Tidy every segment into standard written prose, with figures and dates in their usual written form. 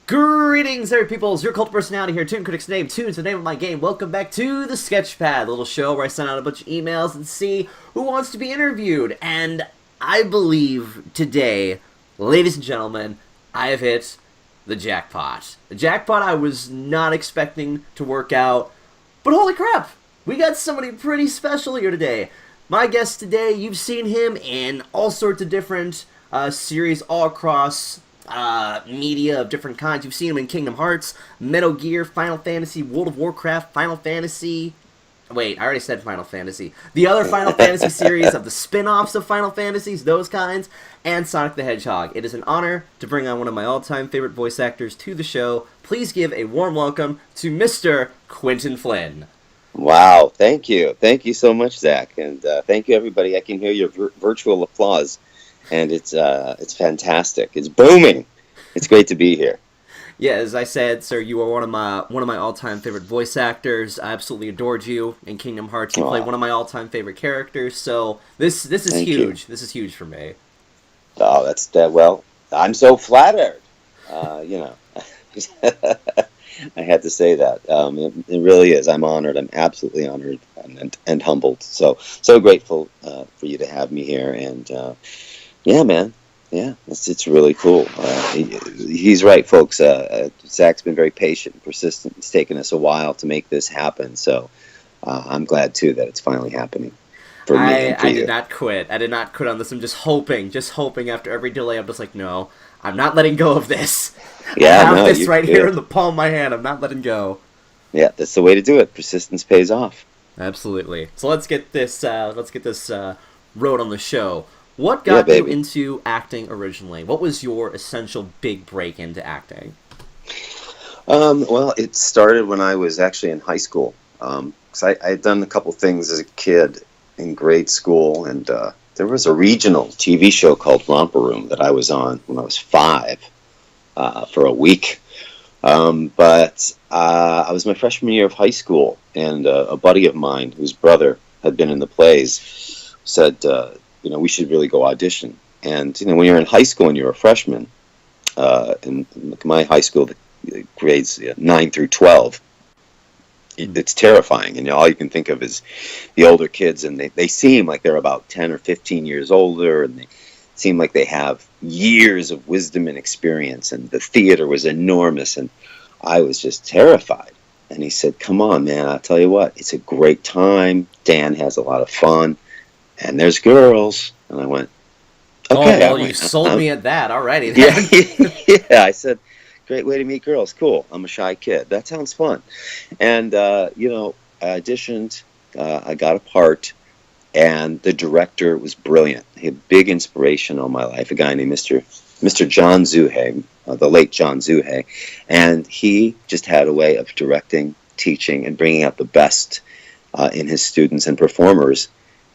Greetings, every peoples. Your cult personality here. ToonKritic's name. Toon's the name of my game. Welcome back to the Sketchpad, the little show where I send out a bunch of emails and see who wants to be interviewed. And I believe today, ladies and gentlemen, I have hit the jackpot. The jackpot I was not expecting to work out, but holy crap, we got somebody pretty special here today. My guest today, you've seen him in all sorts of different series all across media of different kinds. You've seen him in Kingdom Hearts, Metal Gear, Final Fantasy, World of Warcraft, Final Fantasy... Wait, I already said Final Fantasy. The other Final Fantasy series of the spin-offs of Final Fantasies, those kinds, and Sonic the Hedgehog. It is an honor to bring on one of my all-time favorite voice actors to the show. Please give a warm welcome to Mr. Quinton Flynn. Wow, thank you. Thank you so much, Zach. And thank you, everybody. I can hear your virtual applause. And it's fantastic. It's booming. It's great to be here. Yeah, as I said, sir, you are one of my all-time favorite voice actors. I absolutely adored you in Kingdom Hearts. You played one of my all-time favorite characters. So this is huge. This is huge for me. Oh, that's that. Well, I'm so flattered. I had to say that. It really is. I'm honored. I'm absolutely honored and humbled. So grateful for you to have me here. And yeah, man. Yeah, it's really cool. He's right, folks. Zach's been very patient and persistent. It's taken us a while to make this happen. So I'm glad, too, that it's finally happening for me and for you. I did not quit. I did not quit on this. I'm just hoping after every delay. I'm just like, no, I'm not letting go of this. Yeah, I have this right here in the palm of my hand. I'm not letting go. Yeah, that's the way to do it. Persistence pays off. Absolutely. So let's get this road on the show. What got you into acting originally? What was your essential big break into acting? Well, it started when I was actually in high school. 'Cause I had done a couple things as a kid in grade school, and there was a regional TV show called Romper Room that I was on when I was 5 for a week. But I was my freshman year of high school, and a buddy of mine, whose brother had been in the plays, said, we should really go audition. And, when you're in high school and you're a freshman, in my high school, the grades 9 through 12, it's terrifying. And all you can think of is the older kids, and they seem like they're about 10 or 15 years older, and they seem like they have years of wisdom and experience, and the theater was enormous, and I was just terrified. And he said, come on, man, I'll tell you what, it's a great time. Dan has a lot of fun. And there's girls. And I went, okay. Oh, well, you sold me at that already. Yeah, I said, great way to meet girls. Cool. I'm a shy kid. That sounds fun. And, I auditioned. I got a part. And the director was brilliant. He had big inspiration on my life, a guy named Mr. John Zuhay, the late John Zuhay. And he just had a way of directing, teaching, and bringing out the best in his students and performers.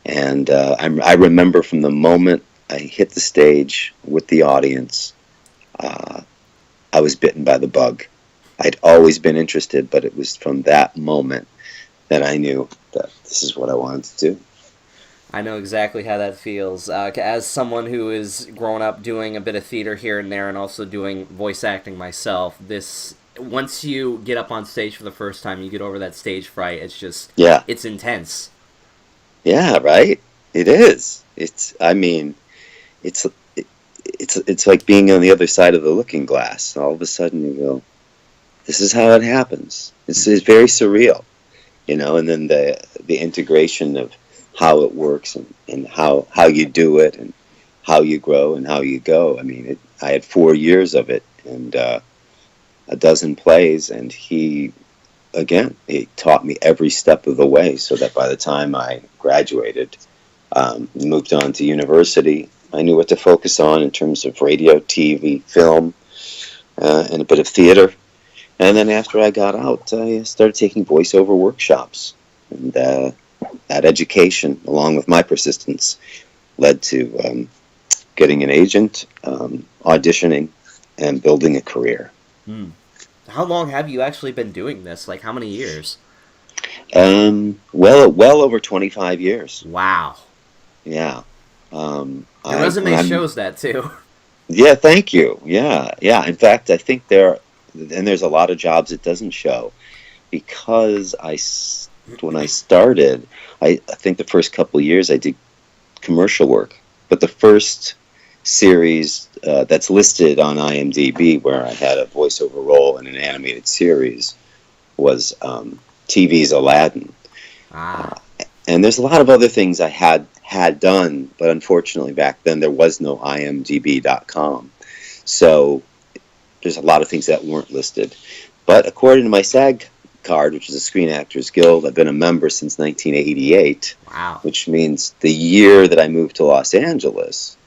And I remember from the moment I hit the stage with the audience, I was bitten by the bug. I'd always been interested, but it was from that moment that I knew that this is what I wanted to do. I know exactly how that feels. As someone who is growing up doing a bit of theater here and there and also doing voice acting myself, once you get up on stage for the first time, you get over that stage fright, it's intense. Yeah, right? It is. It's like being on the other side of the looking glass. All of a sudden you go, this is how it happens. It's very surreal, and then the integration of how it works and how you do it and how you grow and how you go. I had 4 years of it and a dozen plays, and he taught me every step of the way, so that by the time I graduated, moved on to university, I knew what to focus on in terms of radio, TV, film, and a bit of theater. And then after I got out, I started taking voiceover workshops. And that education, along with my persistence, led to getting an agent, auditioning, and building a career. How long have you actually been doing this? Like, how many years? Well over 25 years. Wow. Yeah. Your resume shows that, too. Yeah, thank you. Yeah. In fact, I think there and there's a lot of jobs it doesn't show because when I started, I think the first couple of years I did commercial work, but the first series that's listed on IMDb where I had a voiceover role in an animated series was TV's Aladdin. Ah. And there's a lot of other things I had done, but unfortunately back then there was no imdb.com. So there's a lot of things that weren't listed. But according to my SAG card, which is a Screen Actors Guild, I've been a member since 1988. Wow. Which means the year that I moved to Los Angeles,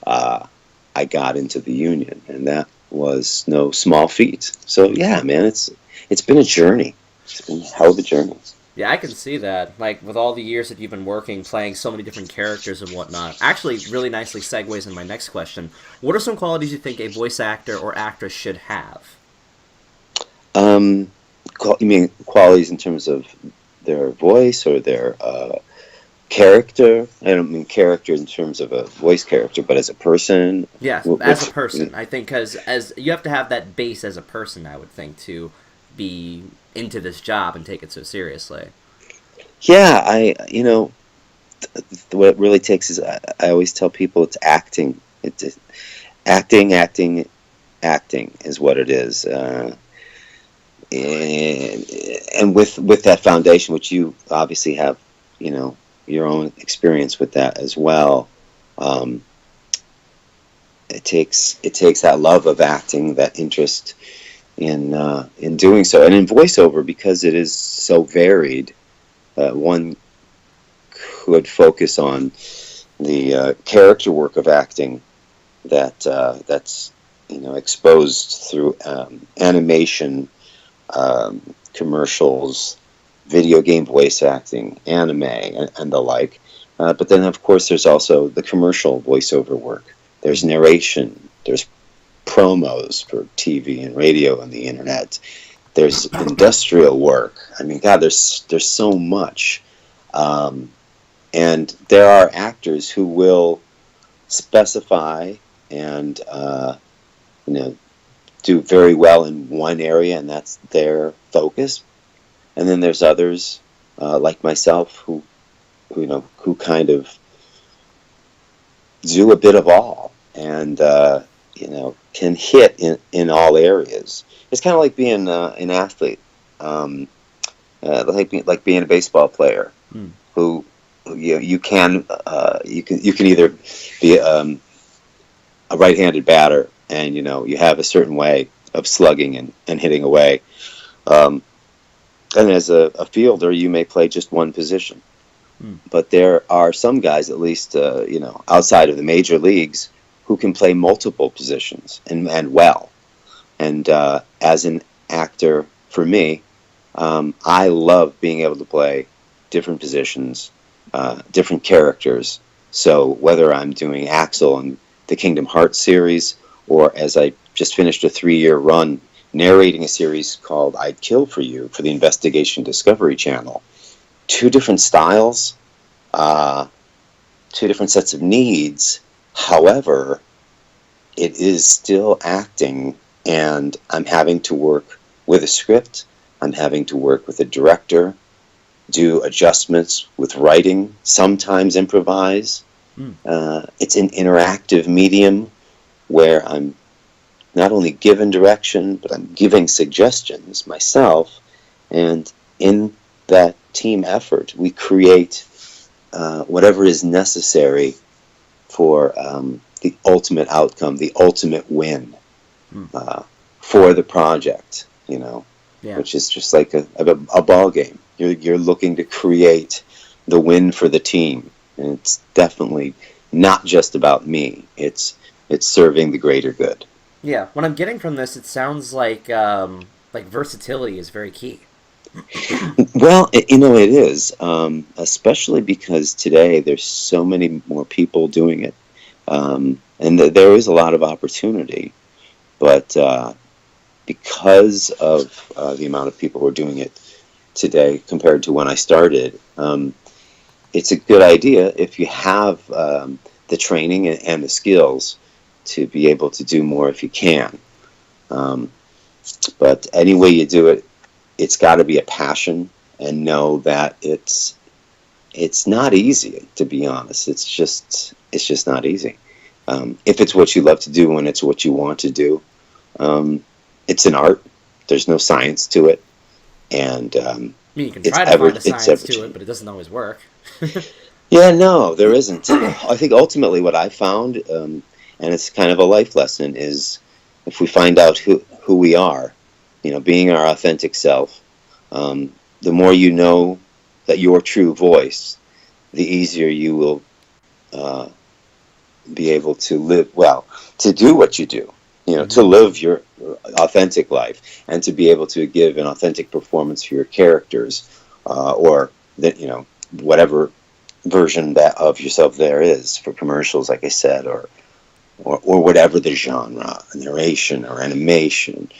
I got into the union, and that was no small feat. So yeah, man, it's been a journey. It's been a hell of a journey. Yeah, I can see that. Like, with all the years that you've been working, playing so many different characters and whatnot. Actually, really nicely segues in my next question. What are some qualities you think a voice actor or actress should have? You mean qualities in terms of their voice or their character? I don't mean character in terms of a voice character, but as a person. Yeah, as a person, I think, because as you have to have that base as a person, I would think, to be into this job and take it so seriously. Yeah, what it really takes is I always tell people it's acting. It's acting is what it is. And with that foundation, which you obviously have, your own experience with that as well. It takes that love of acting, that interest in doing so, and in voiceover, because it is so varied. One could focus on the character work of acting that's exposed through animation, commercials, video game voice acting, anime, and the like. But then, of course, there's also the commercial voiceover work. There's narration. There's promos for TV and radio and the internet. There's industrial work. I mean, God, there's so much. And there are actors who will specify and do very well in one area, and that's their focus. And then there's others like myself who kind of do a bit of all, and can hit in all areas. It's kind of like being an athlete, like being a baseball player, who you can either be a right-handed batter, and you have a certain way of slugging and hitting away, and as a fielder you may play just one position. But there are some guys, at least outside of the major leagues, who can play multiple positions and well. And as an actor, for me, I love being able to play different positions, different characters. So whether I'm doing Axel in the Kingdom Hearts series, or as I just finished a 3-year run narrating a series called I'd Kill for You for the Investigation Discovery Channel, 2 different styles, 2 different sets of needs. However, it is still acting, and I'm having to work with a script. I'm having to work with a director, do adjustments with writing, sometimes improvise. It's an interactive medium where I'm not only given direction, but I'm giving suggestions myself. And in that team effort, we create whatever is necessary for the ultimate outcome, the ultimate win for the project, which is just like a ball game. You're looking to create the win for the team, and it's definitely not just about me. It's serving the greater good. Yeah, what I'm getting from this, it sounds like versatility is very key. Well, it is, especially because today there's so many more people doing it, and there is a lot of opportunity, but because of the amount of people who are doing it today compared to when I started, it's a good idea if you have the training and the skills to be able to do more if you can. But any way you do it, it's got to be a passion, and know that it's not easy, to be honest. It's just not easy. If it's what you love to do and it's what you want to do, it's an art. There's no science to it, and I mean, you can try to find a science to it, but it doesn't always work. Yeah, no, there isn't. I think ultimately what I found, and it's kind of a life lesson, is if we find out who we are, being our authentic self, the more you know that your true voice, the easier you will be able to live, well, to do what you do, to live your authentic life, and to be able to give an authentic performance for your characters, or that, whatever version that of yourself there is for commercials, like I said, or whatever the genre, narration or animation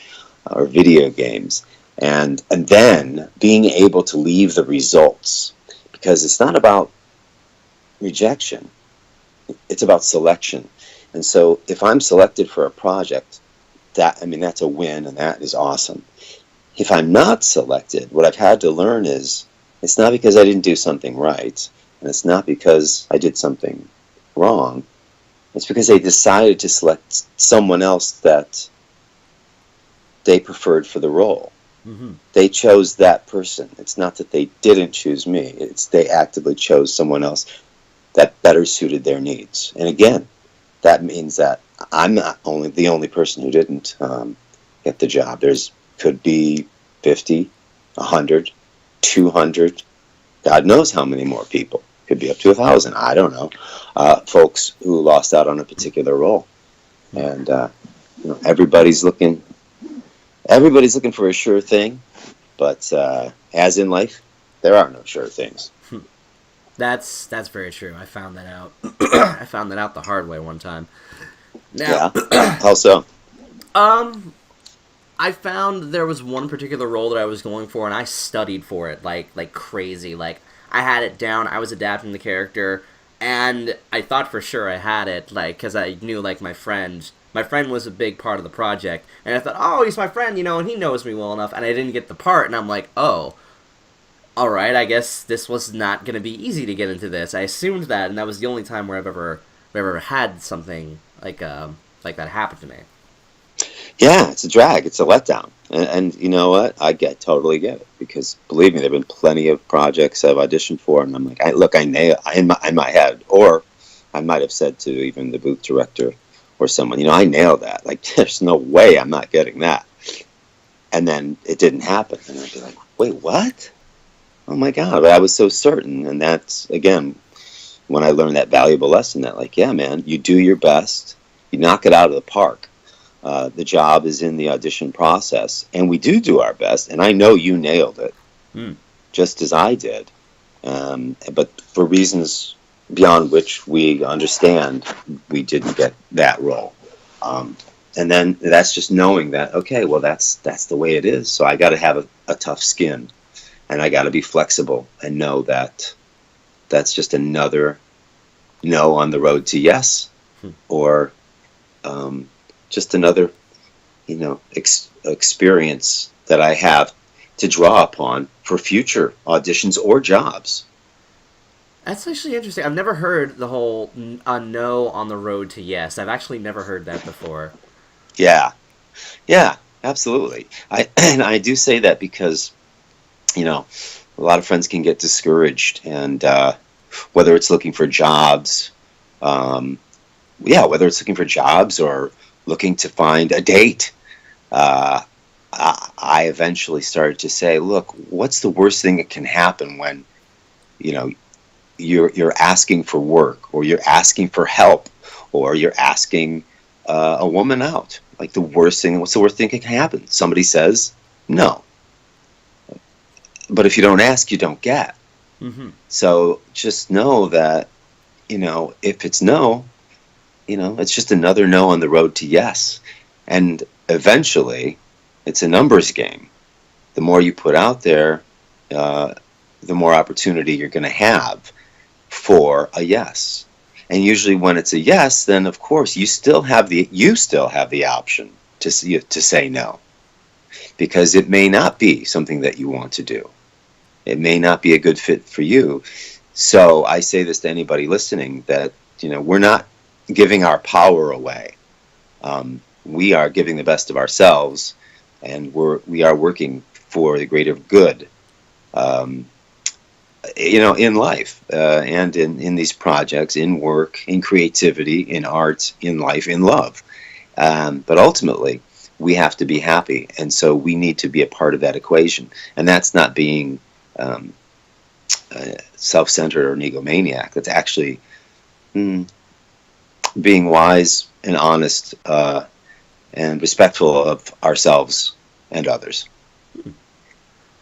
or video games, and then being able to leave the results, because it's not about rejection, it's about selection. And so if I'm selected for a project, that's a win, and that is awesome. If I'm not selected, what I've had to learn is it's not because I didn't do something right, and it's not because I did something wrong. It's because they decided to select someone else that they preferred for the role. Mm-hmm. They chose that person. It's not that they didn't choose me. It's they actively chose someone else that better suited their needs. And again, that means that I'm not the only person who didn't get the job. There's could be 50, 100, 200, God knows how many more people. Could be up to 1,000. I don't know. Folks who lost out on a particular role, and everybody's looking for a sure thing. But as in life, there are no sure things. That's very true. I found that out. I found that out the hard way one time. Now, Yeah. How so? I found there was one particular role that I was going for, and I studied for it like crazy. Like, I had it down. I was adapting the character, and I thought for sure I had it, because I knew, my friend was a big part of the project, and I thought, oh, he's my friend, and he knows me well enough, and I didn't get the part, and I'm like, oh, alright, I guess this was not going to be easy to get into this. I assumed that, and that was the only time where I've ever had something like that happen to me. Yeah, it's a drag. It's a letdown. And you know what? Totally get it. Because believe me, there have been plenty of projects I've auditioned for, and I'm like, I nail it in my head. Or I might have said to even the booth director or someone, I nailed that. Like, there's no way I'm not getting that. And then it didn't happen. And I'd be like, wait, what? Oh my God. But I was so certain. And that's, again, when I learned that valuable lesson that, yeah, man, you do your best. You knock it out of the park. The job is in the audition process, and we do our best, and I know you nailed it, just as I did, but for reasons beyond which we understand, we didn't get that role. And then that's just knowing that, okay, well, that's the way it is, so I got to have a tough skin, and I got to be flexible and know that that's just another no on the road to yes, or just another, experience that I have to draw upon for future auditions or jobs. That's actually interesting. I've never heard the whole no on the road to yes. I've actually never heard that before. Yeah, absolutely. I do say that because, a lot of friends can get discouraged, and whether it's looking for jobs, whether it's looking for jobs or looking to find a date, I eventually started to say, look, what's the worst thing that can happen when, you're asking for work, or you're asking for help, or you're asking a woman out? Like, what's the worst thing that can happen? Somebody says no. But if you don't ask, you don't get. Mm-hmm. So just know that, if it's no, it's just another no on the road to yes. And eventually, it's a numbers game. The more you put out there, the more opportunity you're going to have for a yes. And usually when it's a yes, then of course you still have the option to say no. because it may not be something that you want to do. It may not be a good fit for you. So I say this to anybody listening, that, we're not giving our power away. We are giving the best of ourselves, and we are working for the greater good, in life, and in these projects, in work, in creativity, in art, in life, in love. But ultimately, we have to be happy, and so we need to be a part of that equation. And that's not being self-centered or an egomaniac. That's actually being wise and honest and respectful of ourselves and others.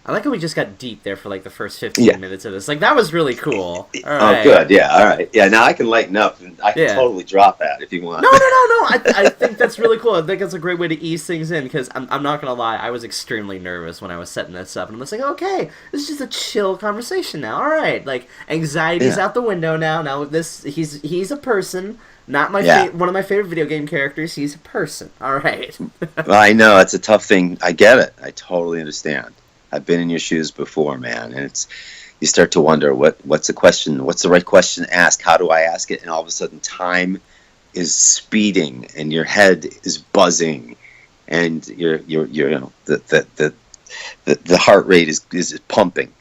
I like how we just got deep there for like the first 15 minutes of this. Like, that was really cool. All right. Oh, good. Yeah. All right. Yeah. Now I can lighten up, and I can totally drop that if you want. No. I think that's really cool. I think that's a great way to ease things in, because I'm not gonna lie, I was extremely nervous when I was setting this up, and I'm just like, okay, this is just a chill conversation now. All right, like, anxiety's out the window now. Now he's a person. Not one of my favorite video game characters. He's a person. All right. Well, I know it's a tough thing. I get it. I totally understand. I've been in your shoes before, man, and you start to wonder what's the question, what's the right question to ask, how do I ask it, and all of a sudden time is speeding and your head is buzzing, and the heart rate is pumping.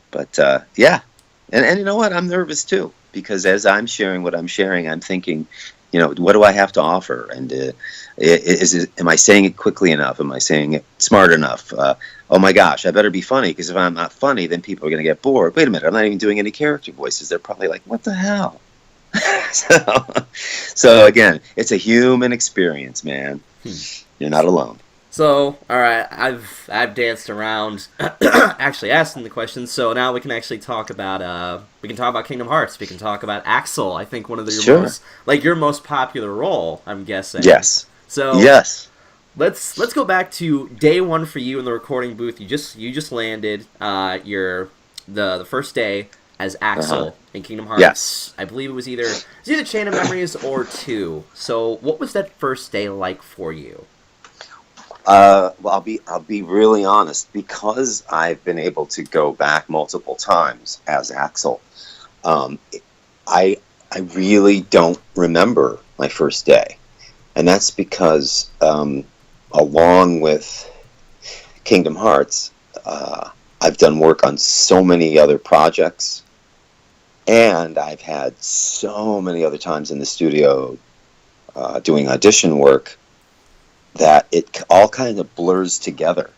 But and you know what? I'm nervous too, because as I'm sharing what I'm sharing, I'm thinking, what do I have to offer? And am I saying it quickly enough? Am I saying it smart enough? Oh my gosh, I better be funny, because if I'm not funny, then people are going to get bored. Wait a minute, I'm not even doing any character voices. They're probably like, what the hell? So again, it's a human experience, man. You're not alone. So, all right, I've danced around, actually asking the questions. So now we can actually talk about Kingdom Hearts. We can talk about Axel. I think one of your most popular role, I'm guessing. Yes. So yes. Let's go back to day one for you in the recording booth. You just landed the first day as Axel in Kingdom Hearts. Yes. I believe it was either Chain of Memories or 2. So what was that first day like for you? Well, I'll be really honest, because I've been able to go back multiple times as Axel. I really don't remember my first day, and that's because along with Kingdom Hearts, I've done work on so many other projects, and I've had so many other times in the studio doing audition work, that it all kind of blurs together.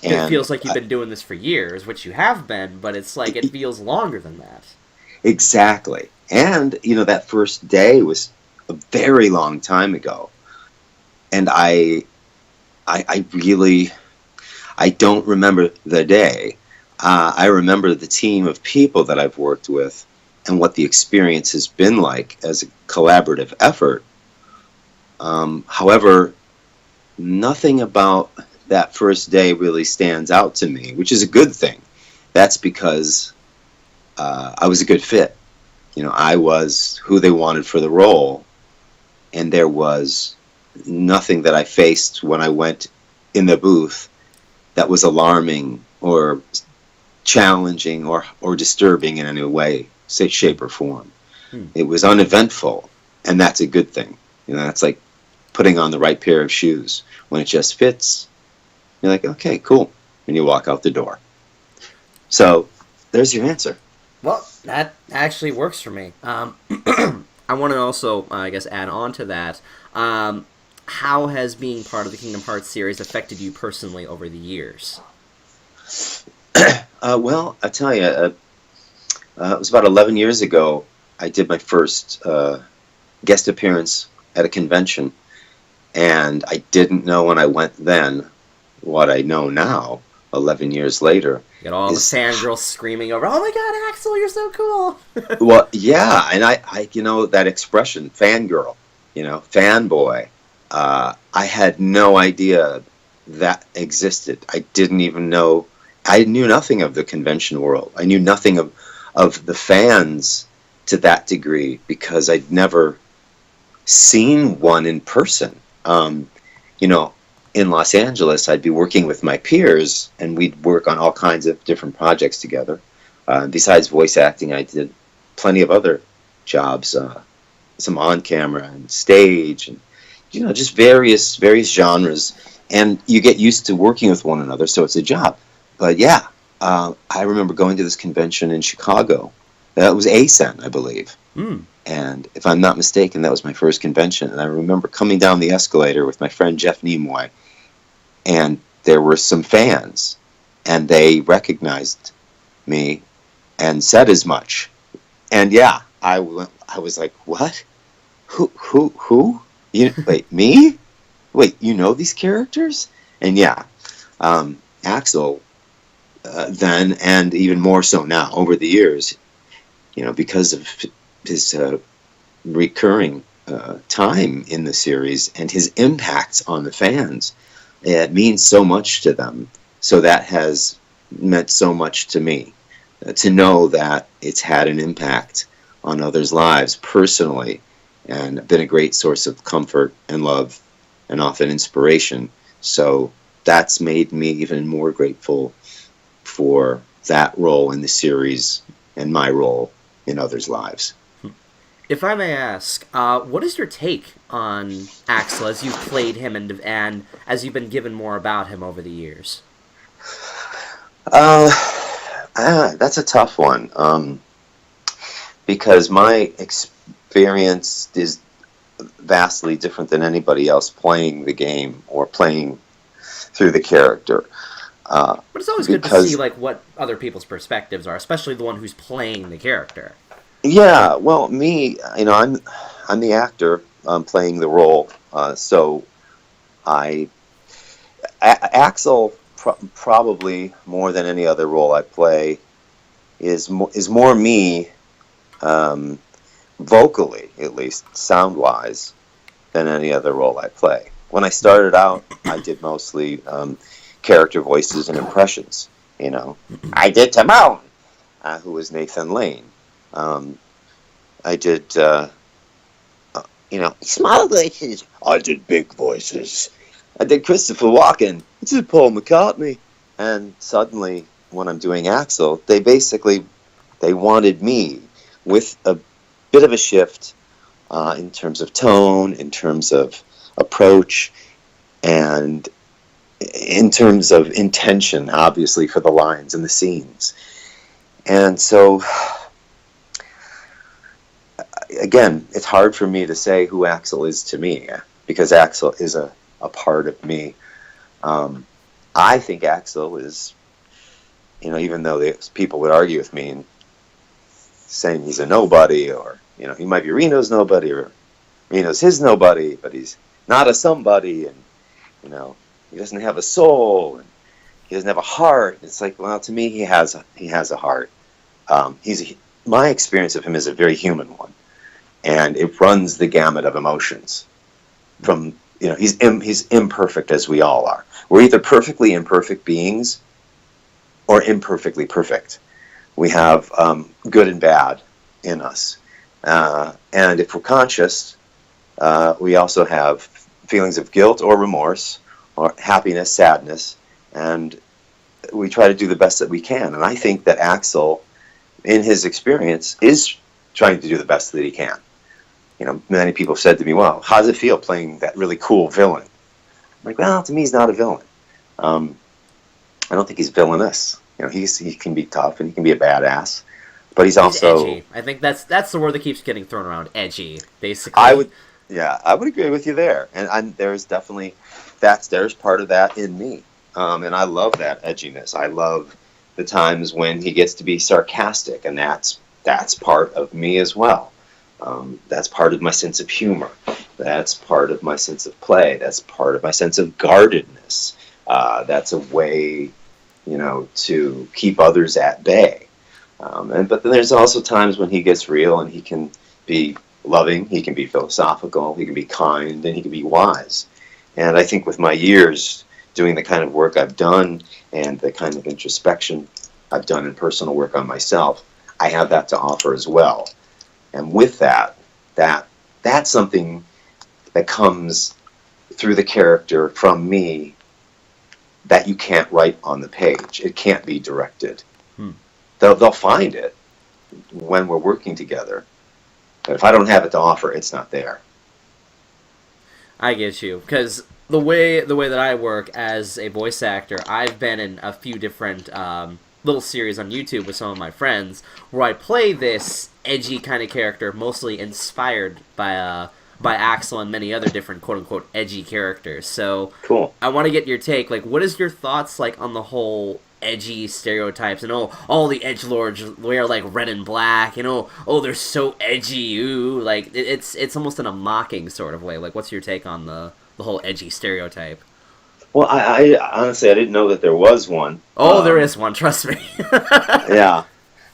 And it feels like you've been doing this for years, which you have been, but it's like it feels longer than that. Exactly. And, that first day was a very long time ago. And I don't remember the day. I remember the team of people that I've worked with and what the experience has been like as a collaborative effort. However, nothing about that first day really stands out to me, which is a good thing. That's because I was a good fit. I was who they wanted for the role, and there was nothing that I faced when I went in the booth that was alarming or challenging or disturbing in any way, shape, or form. It was uneventful, and that's a good thing. That's like putting on the right pair of shoes. When it just fits, you're like, okay, cool, and you walk out the door. So there's your answer. Well, that actually works for me. I want to also, I guess, add on to that. How has being part of the Kingdom Hearts series affected you personally over the years? Well, I tell you, it was about 11 years ago. I did my first guest appearance at a convention. And I didn't know when I went then what I know now, 11 years later. You got all the fangirls screaming over, oh my god, Axel, you're so cool! Well, yeah, and I that expression, fangirl, fanboy, I had no idea that existed. I didn't even know, I knew nothing of the convention world. I knew nothing of the fans to that degree, because I'd never seen one in person. in Los Angeles, I'd be working with my peers, and we'd work on all kinds of different projects together. Besides voice acting, I did plenty of other jobs, some on camera and stage, and just various genres. And you get used to working with one another, so it's a job. But yeah, I remember going to this convention in Chicago. That was ASEN, I believe. Mm. And if I'm not mistaken, that was my first convention. And I remember coming down the escalator with my friend Jeff Nimoy, and there were some fans, and they recognized me and said as much. And yeah, I was like, what? Who? Wait, me? Wait, you know these characters? And yeah, Axel, then, and even more so now, over the years, because of his recurring time in the series and his impact on the fans, it means so much to them. So that has meant so much to me, to know that it's had an impact on others' lives personally, and been a great source of comfort and love and often inspiration. So that's made me even more grateful for that role in the series and my role in others' lives. If I may ask, what is your take on Axel as you've played him and as you've been given more about him over the years? That's a tough one, because my experience is vastly different than anybody else playing the game or playing through the character. But it's always good to see what other people's perspectives are, especially the one who's playing the character. Yeah, well, me, I'm the actor playing the role, so Axel probably more than any other role I play is more me, vocally at least, sound wise, than any other role I play. When I started out, I did mostly character voices and impressions. I did Timon, who was Nathan Lane. I did, small voices. I did big voices. I did Christopher Walken. I did Paul McCartney. And suddenly, when I'm doing Axel, they wanted me with a bit of a shift in terms of tone, in terms of approach, and in terms of intention, obviously, for the lines and the scenes. And so, again, it's hard for me to say who Axel is to me, because Axel is a part of me. I think Axel is, even though people would argue with me and saying he's a nobody, or, he might be Reno's nobody, or Reno's his nobody, but he's not a somebody, and, he doesn't have a soul, and he doesn't have a heart. It's like, well, to me, he has a heart. My experience of him is a very human one, and it runs the gamut of emotions. From he's imperfect, as we all are. We're either perfectly imperfect beings or imperfectly perfect. We have good and bad in us, and if we're conscious, we also have feelings of guilt or remorse, or happiness, sadness, and we try to do the best that we can. And I think that Axel, in his experience, is trying to do the best that he can. Many people have said to me, well, how does it feel playing that really cool villain? I'm like, well, to me, he's not a villain. I don't think he's villainous. He can be tough and he can be a badass, but he's also edgy. I think that's the word that keeps getting thrown around. Edgy, basically. I would agree with you there, and there's definitely there's part of that in me, and I love that edginess. I love the times when he gets to be sarcastic, and that's part of me as well. That's part of my sense of humor. That's part of my sense of play. That's part of my sense of guardedness. That's a way, to keep others at bay. But then there's also times when he gets real, and he can be loving, he can be philosophical, he can be kind, and he can be wise. And I think with my years doing the kind of work I've done and the kind of introspection I've done in personal work on myself, I have that to offer as well. And with that's something that comes through the character from me that you can't write on the page. It can't be directed. They'll find it when we're working together. But if I don't have it to offer, it's not there. I get you, because the way that I work as a voice actor, I've been in a few different little series on YouTube with some of my friends where I play this edgy kind of character, mostly inspired by Axel and many other different quote-unquote edgy characters. So Cool. I want to get your take. Like, what is your thoughts like on the whole edgy stereotypes? And all the edgelords wear like red and black. They're so edgy. Ooh, like it's almost in a mocking sort of way. Like, what's your take on the whole edgy stereotype? Well, I honestly, I didn't know that there was one. Oh, there is one. Trust me. Yeah.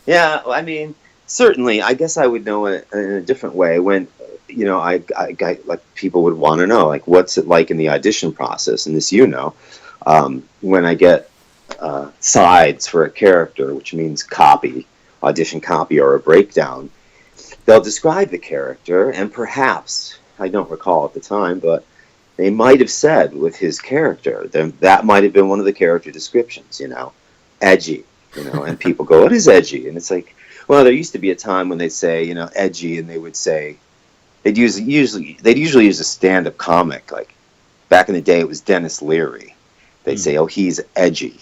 I mean, certainly, I guess I would know it in a different way when, I like people would want to know, like, what's it like in the audition process? And this, when I get sides for a character, which means copy, audition copy, or a breakdown, they'll describe the character, and perhaps, I don't recall at the time, but they might have said with his character, that might have been one of the character descriptions, edgy, and people go, what is edgy? And it's like, well, there used to be a time when they'd say, edgy, and they would say, they'd usually use a stand-up comic, like back in the day it was Dennis Leary. They'd say, oh, he's edgy,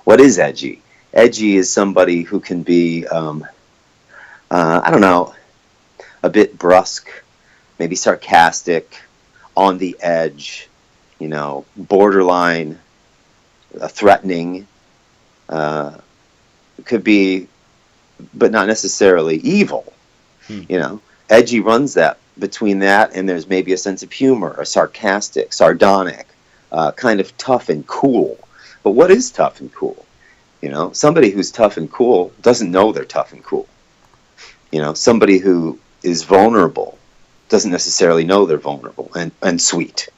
What is edgy? Edgy is somebody who can be, I don't know, a bit brusque, maybe sarcastic, on the edge, borderline, threatening, could be, but not necessarily evil. Edgy runs that between that, and there's maybe a sense of humor, or sarcastic, sardonic, kind of tough and cool. But what is tough and cool? Somebody who's tough and cool doesn't know they're tough and cool. Somebody who is vulnerable doesn't necessarily know they're vulnerable and sweet.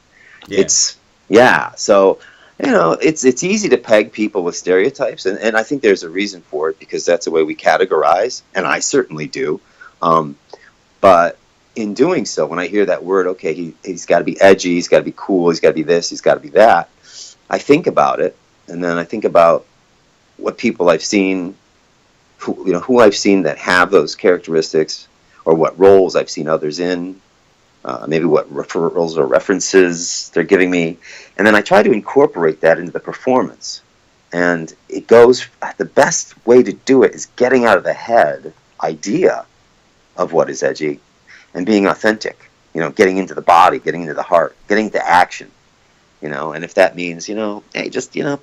Yeah. So, it's easy to peg people with stereotypes, and I think there's a reason for it, because that's the way we categorize, and I certainly do. But in doing so, when I hear that word, okay, he's got to be edgy, he's got to be cool, he's got to be this, he's got to be that, I think about it, and then I think about what people I've seen, who I've seen that have those characteristics, or what roles I've seen others in, maybe what referrals or references they're giving me, and then I try to incorporate that into the performance. And it goes, the best way to do it is getting out of the head idea of what is edgy and being authentic, getting into the body, getting into the heart, getting into action, and if that means, hey, just, oh,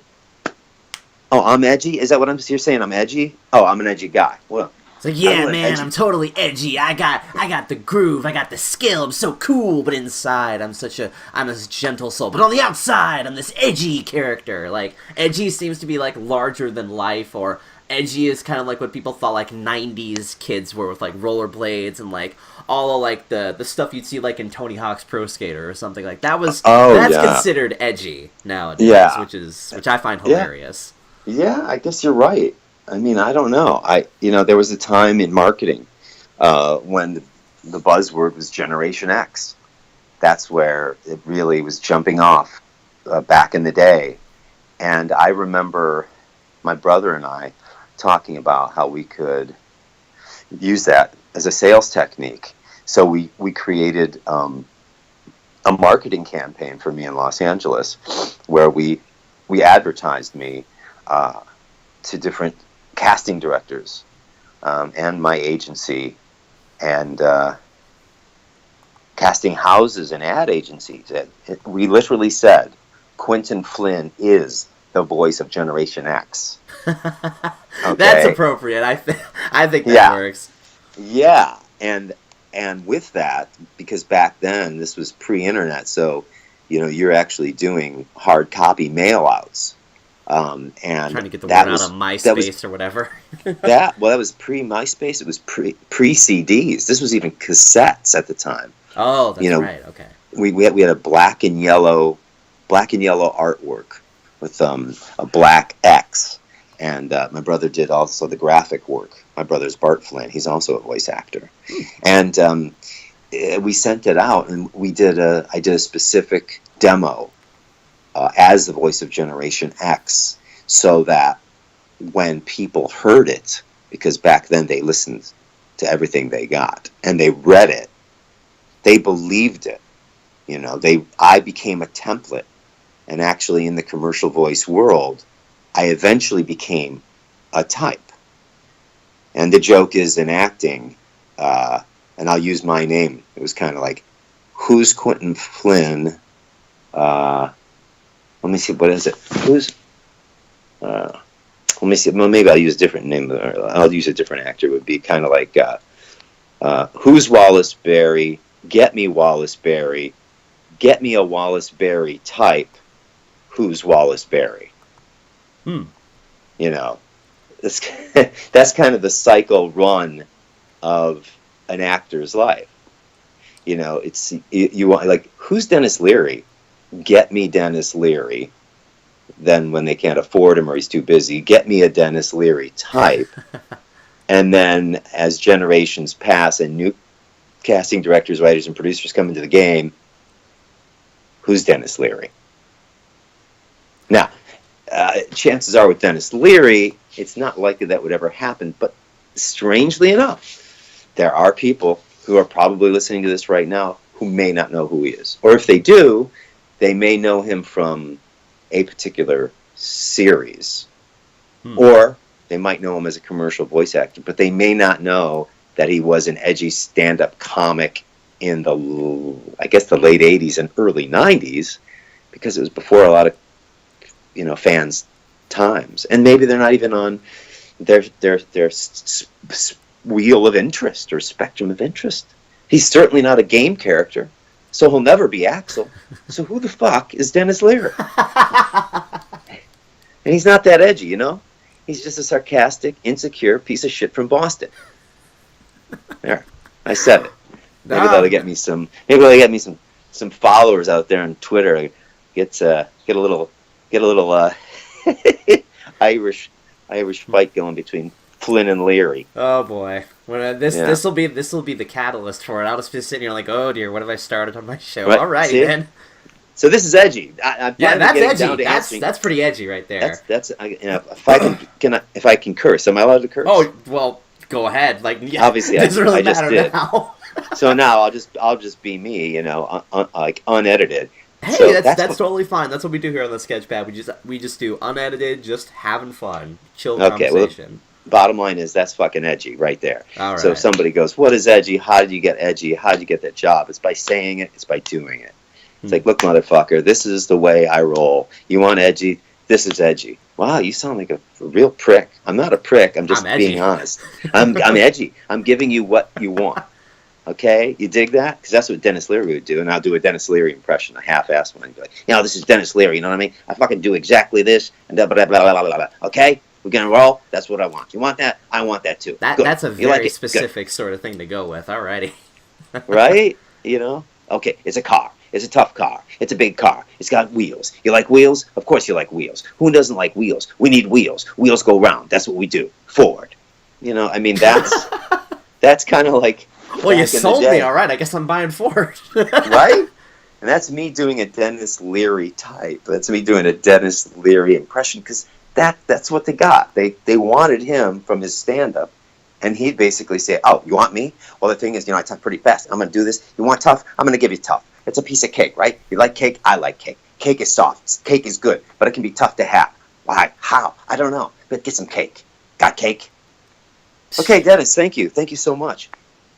I'm edgy? Is that what you're saying? I'm edgy? Oh, I'm an edgy guy. Well, it's like, yeah, man, I'm totally edgy. I got the groove. I got the skill. I'm so cool, but inside, I'm a gentle soul. But on the outside, I'm this edgy character. Like, edgy seems to be, like, larger than life, or edgy is kind of like what people thought, like, 90s kids were with, like, rollerblades and, like, all of, like, the stuff you'd see, like, in Tony Hawk's Pro Skater or something like that. That's considered edgy nowadays, which I find hilarious. Yeah, I guess you're right. I mean, I don't know. There was a time in marketing when the buzzword was Generation X. That's where it really was jumping off back in the day. And I remember my brother and I talking about how we could use that as a sales technique. So we created a marketing campaign for me in Los Angeles where we advertised me to different casting directors and my agency, and casting houses and ad agencies. We literally said, Quinton Flynn is the voice of Generation X. Okay? That's appropriate. I think that works. Yeah, and with that, because back then this was pre-internet, so you're actually doing hard copy mail outs. And trying to get the word out of MySpace or whatever. that was pre-MySpace. It was pre-CDs. This was even cassettes at the time. Oh, that's right. Okay. We had a black and yellow artwork with a black X, and my brother did also the graphic work. My brother's Bart Flynn. He's also a voice actor, and we sent it out, and I did a specific demo as the voice of Generation X, so that when people heard it, because back then they listened to everything they got, and they read it, they believed it. I became a template, and actually in the commercial voice world, I eventually became a type. And the joke is in acting, and I'll use my name. It was kind of like, who's Quinton Flynn? Let me see, what is it? Let me see, well, maybe I'll use a different name, or I'll use a different actor. It would be kind of like, who's Wallace Berry? Get me Wallace Berry. Get me a Wallace Berry type. Who's Wallace Berry? That's kind of the cycle run of an actor's life. It's you want, like, who's Dennis Leary? Get me Dennis Leary. Then when they can't afford him or he's too busy, get me a Dennis Leary type. And then as generations pass and new casting directors, writers, and producers come into the game, who's Dennis Leary? Now, chances are with Dennis Leary, it's not likely that would ever happen, but strangely enough, there are people who are probably listening to this right now who may not know who he is. Or if they do, they may know him from a particular series. Or they might know him as a commercial voice actor, but they may not know that he was an edgy stand-up comic in the late 80s and early 90s, because it was before a lot of fans' times. And maybe they're not even on their wheel of interest or spectrum of interest. He's certainly not a game character, so he'll never be Axel. So who the fuck is Dennis Leary? And he's not that edgy, He's just a sarcastic, insecure piece of shit from Boston. There, I said it. Maybe that'll get me some. Maybe that'll get me some followers out there on Twitter. Get a little Irish fight going between Flynn and Leary. Oh boy, this will be the catalyst for it. I'll just be sitting here like, oh dear, what have I started on my show? Right. All right, man. So this is edgy. I'm that's edgy. That's pretty edgy right there. That's if I can curse, am I allowed to curse? Oh well, go ahead. Like, yeah, obviously, it doesn't really I just matter did. now. So now I'll just be me, like unedited. Hey, so that's totally fine. That's what we do here on the Sketchpad. We just do unedited, just having fun, chill conversation. Well, bottom line is that's fucking edgy right there. All right. So if somebody goes, "What is edgy? How did you get edgy? How did you get that job?" It's by saying it. It's by doing it. It's like, look, motherfucker, this is the way I roll. You want edgy? This is edgy. Wow, you sound like a real prick. I'm not a prick. I'm just being honest. I'm edgy. I'm giving you what you want. Okay? You dig that? Because that's what Dennis Leary would do, and I'll do a Dennis Leary impression, a half-assed one. I'd be like, this is Dennis Leary, you know what I mean? I fucking do exactly this, and blah, blah, blah, blah, blah, blah. Okay? We're going to roll? That's what I want. You want that? I want that, too. That's a very specific sort of thing to go with. Alrighty. Right? Okay, it's a car. It's a tough car. It's a big car. It's got wheels. You like wheels? Of course you like wheels. Who doesn't like wheels? We need wheels. Wheels go round. That's what we do. Forward. That's kind of like... Well, you sold me, all right. I guess I'm buying Ford. Right? And that's me doing a Dennis Leary type. That's me doing a Dennis Leary impression, because that's what they got. They wanted him from his stand-up, and he'd basically say, oh, you want me? Well, the thing is, I talk pretty fast. I'm going to do this. You want tough? I'm going to give you tough. It's a piece of cake, right? You like cake? I like cake. Cake is soft. Cake is good, but it can be tough to have. Why? How? I don't know. But get some cake. Got cake? Okay, Dennis, thank you. Thank you so much.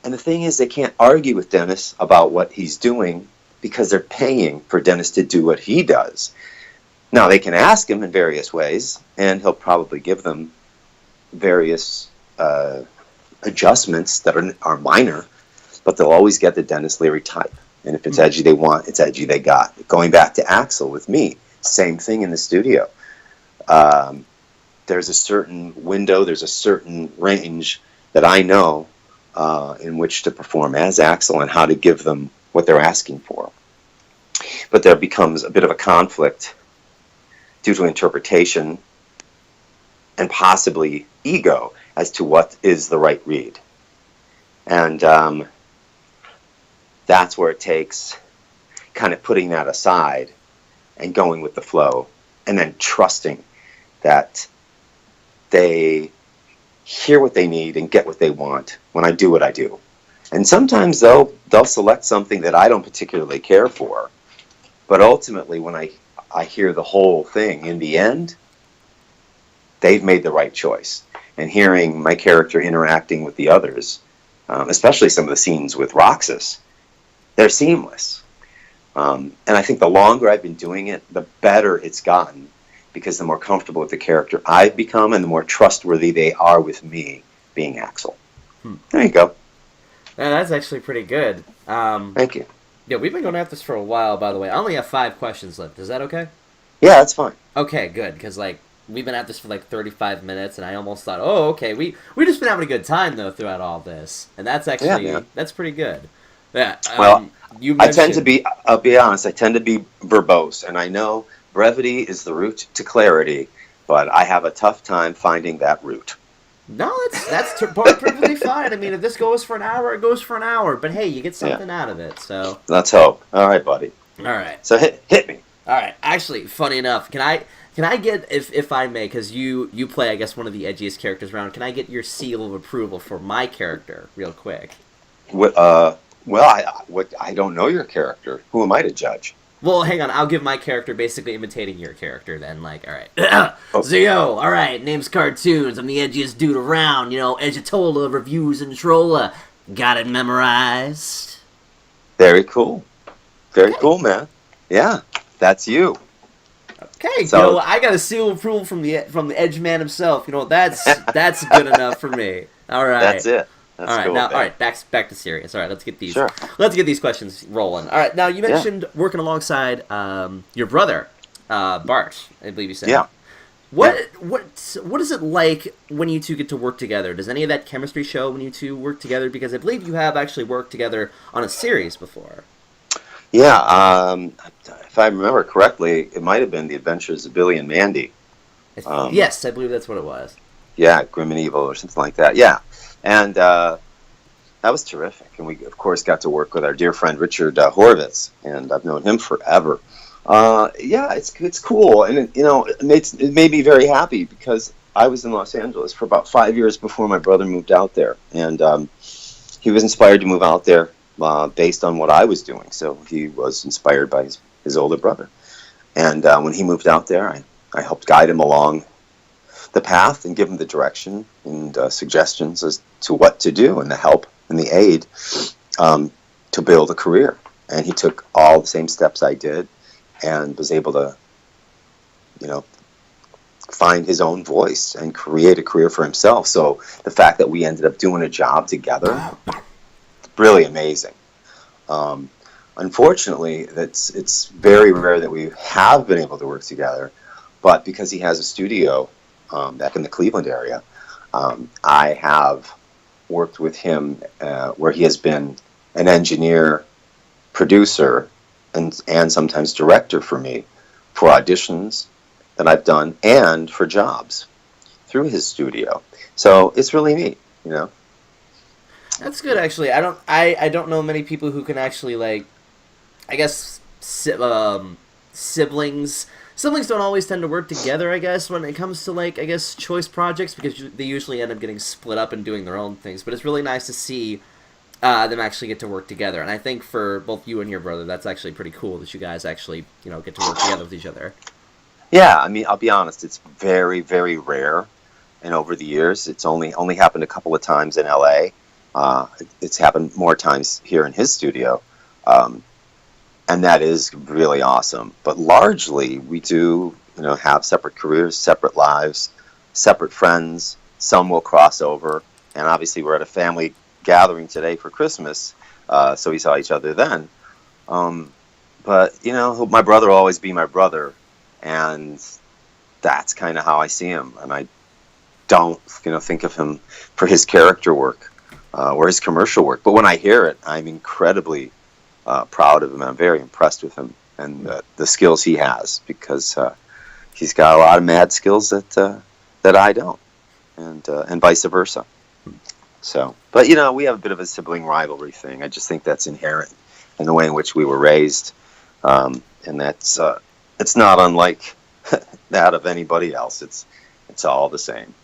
And the thing is, they can't argue with Dennis about what he's doing because they're paying for Dennis to do what he does. Now, they can ask him in various ways, and he'll probably give them various adjustments that are minor, but they'll always get the Dennis Leary type. And if it's edgy they want, it's edgy they got. Going back to Axel with me, same thing in the studio. There's a certain window, there's a certain range that I know in which to perform as Axel and how to give them what they're asking for. But there becomes a bit of a conflict due to interpretation and possibly ego as to what is the right read. And that's where it takes kind of putting that aside and going with the flow, and then trusting that they hear what they need and get what they want when I do what I do. And sometimes they'll select something that I don't particularly care for, but ultimately when I hear the whole thing, in the end, they've made the right choice. And hearing my character interacting with the others, especially some of the scenes with Roxas, they're seamless. And I think the longer I've been doing it, the better it's gotten, because the more comfortable with the character I've become and the more trustworthy they are with me being Axel. There you go. Yeah, that's actually pretty good. Thank you. Yeah, we've been going at this for a while, by the way. I only have 5 questions left. Is that okay? Yeah, that's fine. Okay, good, because, like, we've been at this for, like, 35 minutes, and I almost thought, oh, okay, we just been having a good time, though, throughout all this. And that's actually, that's pretty good. Yeah, well, you mentioned... I tend to be, I'll be honest, I tend to be verbose, and I know brevity is the route to clarity, but I have a tough time finding that route. No, that's perfectly fine. I mean, if this goes for an hour, it goes for an hour. But hey, you get something out of it, so... Let's hope. All right, buddy. All right. So hit me. All right. Actually, funny enough, can I get, if I may, because you play, I guess, one of the edgiest characters around, can I get your seal of approval for my character real quick? Well, I don't know your character. Who am I to judge? Well, hang on. I'll give my character basically imitating your character then. Like, all right. Zio, all right. Name's Cartoons. I'm the edgiest dude around. You know, Edgetola, reviews, and Trolla. Got it memorized? Very cool. Very cool, man. Yeah, that's you. Okay, so, you know, I got a seal of approval from the Edge Man himself. You know, that's good enough for me. All right. That's it. That's all right, cool, now, man. all right, back to serious. All right, let's get these. Sure. Let's get these questions rolling. All right, now you mentioned working alongside your brother, Bart. I believe you said. Yeah. What is it like when you two get to work together? Does any of that chemistry show when you two work together? Because I believe you have actually worked together on a series before. Yeah. If I remember correctly, it might have been The Adventures of Billy and Mandy. Yes, I believe that's what it was. Yeah, Grim and Evil or something like that. Yeah. And that was terrific. And we, of course, got to work with our dear friend Richard Horvitz, and I've known him forever. Yeah, it's cool. And, it made me very happy because I was in Los Angeles for about 5 years before my brother moved out there. And he was inspired to move out there based on what I was doing. So he was inspired by his older brother. And when he moved out there, I helped guide him along the path and give him the direction and suggestions as to what to do and the help and the aid to build a career. And he took all the same steps I did and was able to, find his own voice and create a career for himself. So the fact that we ended up doing a job together, really amazing. Unfortunately, it's very rare that we have been able to work together, but because he has a studio back in the Cleveland area, I have worked with him where he has been an engineer, producer, and sometimes director for me for auditions that I've done and for jobs through his studio. So it's really neat, That's good, actually. I don't know many people who can actually, like, I guess siblings don't always tend to work together, I guess, when it comes to, like, I guess, choice projects, because they usually end up getting split up and doing their own things. But it's really nice to see them actually get to work together. And I think for both you and your brother, that's actually pretty cool that you guys actually, get to work together with each other. Yeah, I mean, I'll be honest, it's very, very rare. And over the years, it's only happened a couple of times in L.A. It's happened more times here in his studio. And that is really awesome. But largely, we do, have separate careers, separate lives, separate friends. Some will cross over. And obviously, we're at a family gathering today for Christmas, so we saw each other then. But, my brother will always be my brother. And that's kind of how I see him. And I don't, think of him for his character work or his commercial work. But when I hear it, I'm incredibly proud of him. I'm very impressed with him and the skills he has, because he's got a lot of mad skills that I don't, and vice versa. So, but we have a bit of a sibling rivalry thing. I just think that's inherent and the way in which we were raised, and that's it's not unlike that of anybody else. It's all the same.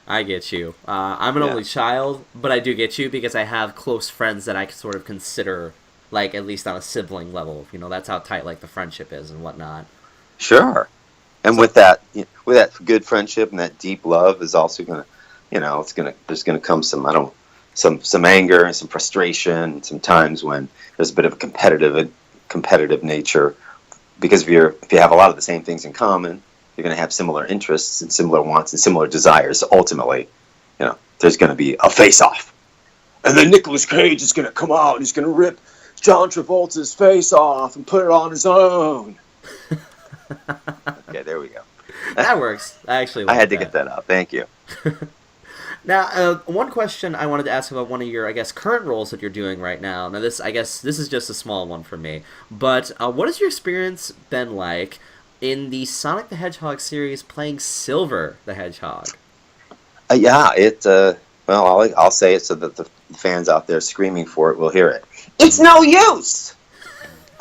I get you. I'm an only child, but I do get you because I have close friends that I can sort of consider, like, at least on a sibling level. You know, that's how tight, like, the friendship is and whatnot. Sure. And with that good friendship and that deep love is also gonna, there's gonna come some anger and some frustration, and some times when there's a bit of a competitive nature, because if you have a lot of the same things in common, you're going to have similar interests and similar wants and similar desires. So ultimately, there's going to be a face-off. And then Nicolas Cage is going to come out and he's going to rip John Travolta's face off and put it on his own. Okay, there we go. That works. I had to get that out. Thank you. Now, one question I wanted to ask about one of your, I guess, current roles that you're doing right now. Now, this is just a small one for me. But what has your experience been like in the Sonic the Hedgehog series playing Silver the Hedgehog? I'll say it so that the fans out there screaming for it will hear it. It's no use!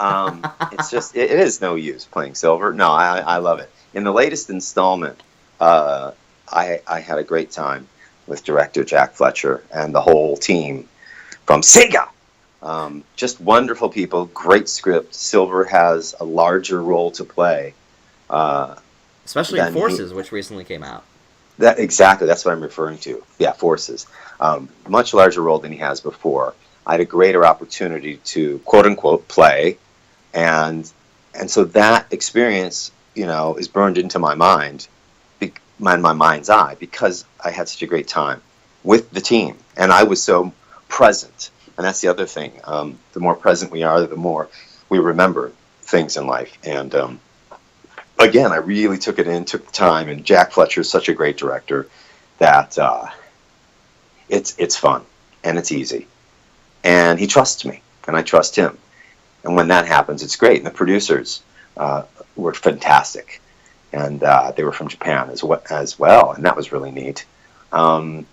It is no use playing Silver. No, I love it. In the latest installment, I had a great time with director Jack Fletcher and the whole team from Sega. Just wonderful people, great script. Silver has a larger role to play. Especially in Forces, which recently came out. Exactly, that's what I'm referring to. Yeah, Forces. Much larger role than he has before. I had a greater opportunity to, quote-unquote, play, and so that experience, is burned into my mind, my mind's eye, because I had such a great time with the team, and I was so present. And that's the other thing. The more present we are, the more we remember things in life. And again, I really took the time, and Jack Fletcher is such a great director that it's fun and it's easy. And he trusts me, and I trust him. And when that happens, it's great. And the producers were fantastic. And they were from Japan as well, and that was really neat. And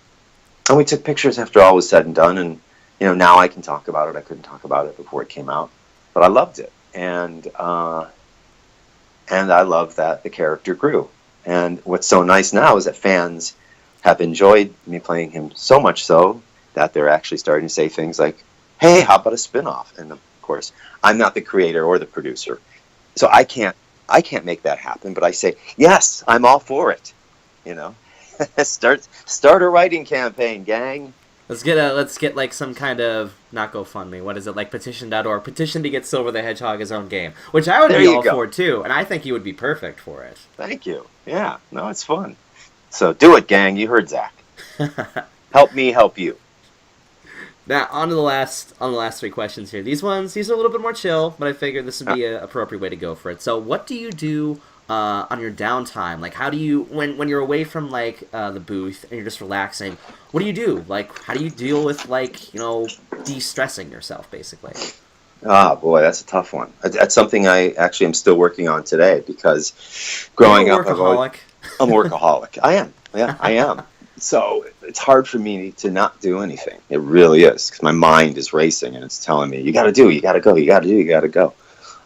we took pictures after all was said and done, and now I can talk about it. I couldn't talk about it before it came out, but I loved it, and I love that the character grew. And what's so nice now is that fans have enjoyed me playing him so much so that they're actually starting to say things like, "Hey, how about a spin-off?" And of course, I'm not the creator or the producer, so I can't make that happen, but I say, yes, I'm all for it. Start a writing campaign, gang. Let's get like some kind of, not GoFundMe, what is it, like petition.org, petition to get Silver the Hedgehog his own game, which I would be all for too, and I think he would be perfect for it. Thank you. Yeah, no, it's fun. So do it, gang. You heard Zach. Help me help you. Now, on to the last three questions here. These are a little bit more chill, but I figured this would be an appropriate way to go for it. So, what do you do on your downtime? Like, how do you, when you're away from, like, the booth and you're just relaxing, what do you do? Like, how do you deal with, like, de-stressing yourself, basically? Ah, boy, that's a tough one. That's something I actually am still working on today, because growing up, I'm a workaholic. I am. Yeah, I am. So it's hard for me to not do anything. It really is, because my mind is racing and it's telling me, you got to do, you got to go, you got to do, you got to go.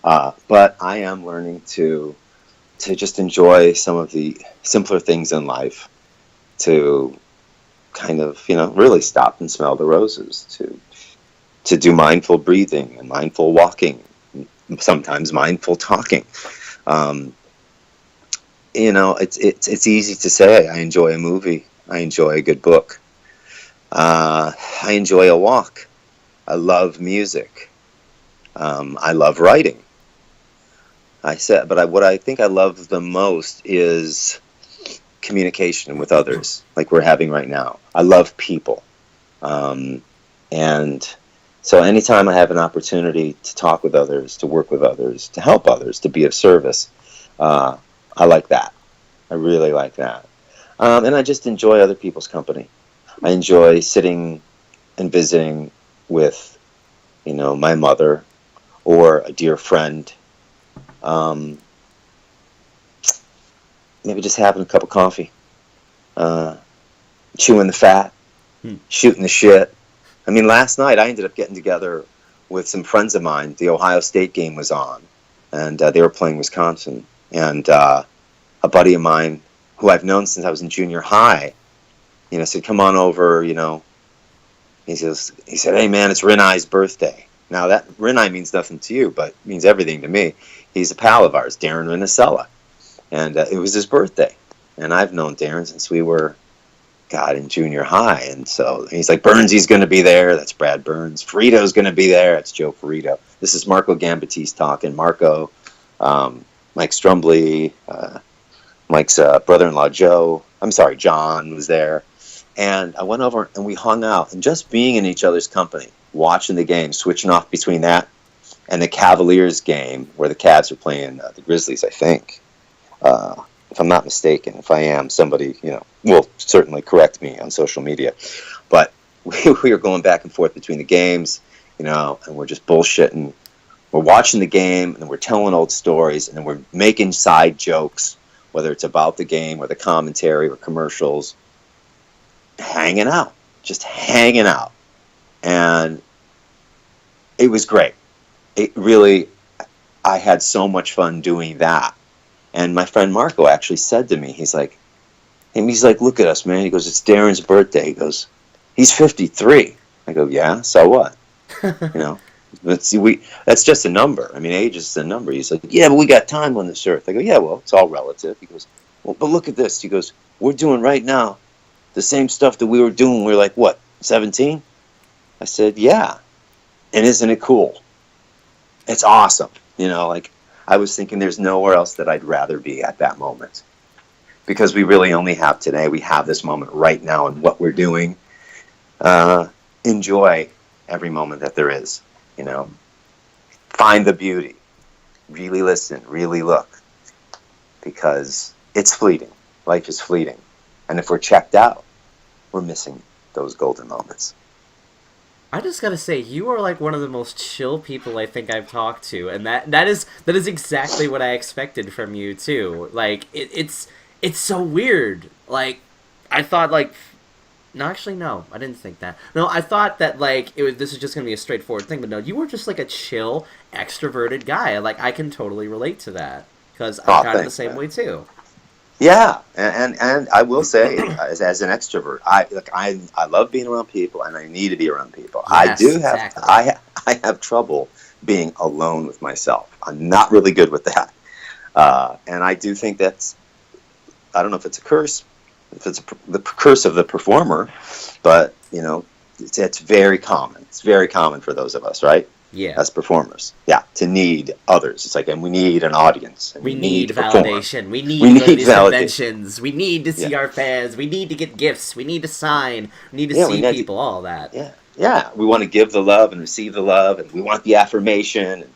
But I am learning to just enjoy some of the simpler things in life, to kind of, really stop and smell the roses, to do mindful breathing and mindful walking, sometimes mindful talking. It's easy to say I enjoy a movie. I enjoy a good book. I enjoy a walk. I love music. I love writing. What I think I love the most is communication with others, like we're having right now. I love people. And so anytime I have an opportunity to talk with others, to work with others, to help others, to be of service, I like that. I really like that. And I just enjoy other people's company. I enjoy sitting and visiting with, my mother or a dear friend. Maybe just having a cup of coffee, chewing the fat, shooting the shit. I mean, last night I ended up getting together with some friends of mine. The Ohio State game was on, and they were playing Wisconsin. And a buddy of mine, who I've known since I was in junior high, said, "Come on over." He said, "Hey man, it's Renai's birthday." Now that Renai means nothing to you, but means everything to me. He's a pal of ours, Darren Renacella, and it was his birthday. And I've known Darren since we were, in junior high. And so he's like, "Burnsy's going to be there." That's Brad Burns. "Ferrito's going to be there." That's Joe Ferrito. This is Marco Gambatese talking. Marco, Mike Strumbly, Mike's brother-in-law John was there. And I went over and we hung out. And just being in each other's company, watching the game, switching off between that and the Cavaliers game where the Cavs are playing the Grizzlies, I think. If I'm not mistaken. If I am, somebody, will certainly correct me on social media. But we were going back and forth between the games, and we're just bullshitting. We're watching the game, and then we're telling old stories, and then we're making side jokes, whether it's about the game or the commentary or commercials. Just hanging out. And it was great. I had so much fun doing that. And my friend Marco actually said to me, he's like, "Look at us, man." He goes, "It's Darren's birthday." He goes, "He's 53. I go, "Yeah, so what?" But see, that's just a number. I mean, age is a number. He's like, "Yeah, but we got time on this earth." I go, "Yeah, well, it's all relative." He goes, "Well, but look at this." He goes, "We're doing right now the same stuff that we were doing when we were like, what, 17? I said, "Yeah. And isn't it cool? It's awesome." I was thinking there's nowhere else that I'd rather be at that moment. Because we really only have today. We have this moment right now and what we're doing. Enjoy every moment that there is. Find the beauty. Really listen. Really look. Because it's fleeting. Life is fleeting. And if we're checked out, we're missing those golden moments. I just gotta say, you are like one of the most chill people I think I've talked to, and that is exactly what I expected from you too. Like it's so weird. Like I thought no, actually no, I didn't think that. No, I thought that this is just gonna be a straightforward thing, but no, you were just like a chill, extroverted guy. Like I can totally relate to that because I'm kind of the same way too. Yeah, and I will say, as an extrovert, I love being around people, and I need to be around people. Yes, exactly. I have trouble being alone with myself. I'm not really good with that, and I do think that's, I don't know if it's a curse, if it's the curse of the performer, but it's very common. It's very common for those of us, right? Yeah. As performers. Yeah. To need others. It's like, and we need an audience. We need validation. We need to go to these conventions. We need to see our fans. We need to get gifts. We need to sign. We need to see people, all that. Yeah. Yeah. We want to give the love and receive the love, and we want the affirmation.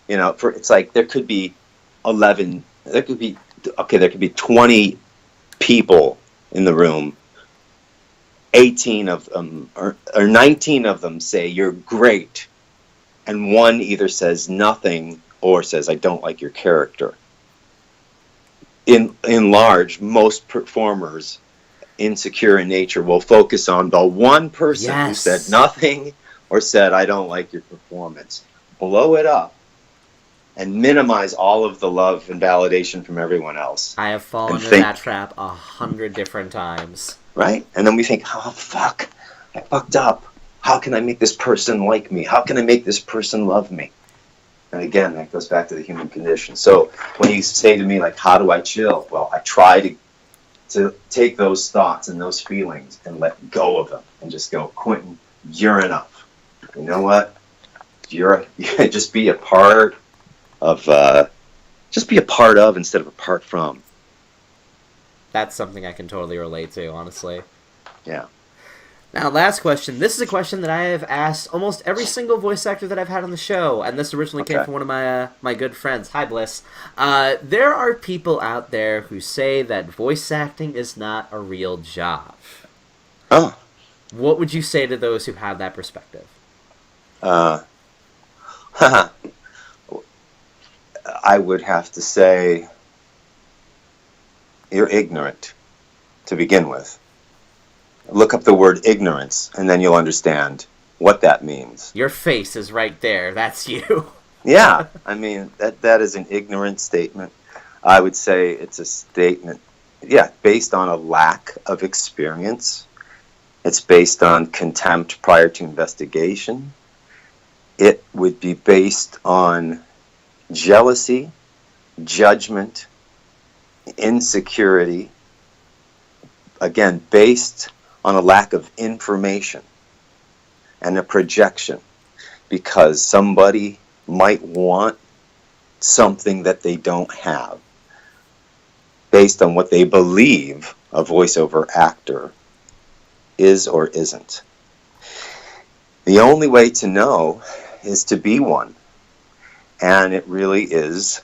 It's like there could be 20 people in the room. 18 of them or 19 of them say you're great. And one either says nothing or says, "I don't like your character." In large, most performers, insecure in nature, will focus on the one person who said nothing or said, "I don't like your performance." Blow it up and minimize all of the love and validation from everyone else. I have fallen into that trap 100 different times. Right? And then we think, "Oh, fuck, I fucked up. How can I make this person like me? How can I make this person love me?" And again, that goes back to the human condition. So when you say to me, how do I chill? Well, I try to take those thoughts and those feelings and let go of them and just go, "Quinton, you're enough. You know what? Just be a part of, instead of apart from." That's something I can totally relate to, honestly. Yeah. Now, last question. This is a question that I have asked almost every single voice actor that I've had on the show, and this originally came from one of my good friends. Hi, Bliss. There are people out there who say that voice acting is not a real job. Oh. What would you say to those who have that perspective? I would have to say you're ignorant to begin with. Look up the word ignorance, and then you'll understand what that means. Your face is right there. That's you. Yeah, I mean, that is an ignorant statement. I would say it's a statement, yeah, based on a lack of experience. It's based on contempt prior to investigation. It would be based on jealousy, judgment, insecurity, again, based on a lack of information and a projection, because somebody might want something that they don't have, based on what they believe a voiceover actor is or isn't. The only way to know is to be one, and it really is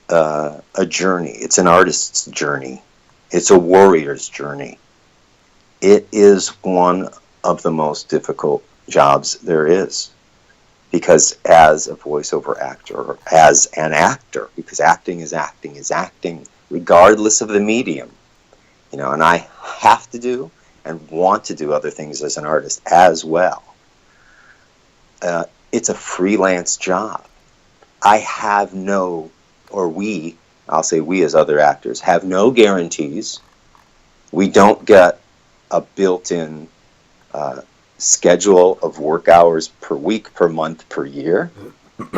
a journey. It's an artist's journey. It's a warrior's journey. It is one of the most difficult jobs there is, because as a voiceover actor, or as an actor, because acting is acting regardless of the medium, you know, and I have to do and want to do other things as an artist as well. It's a freelance job. I have no, or we, I'll say we as other actors, have no guarantees. We don't get a built-in schedule of work hours per week, per month, per year.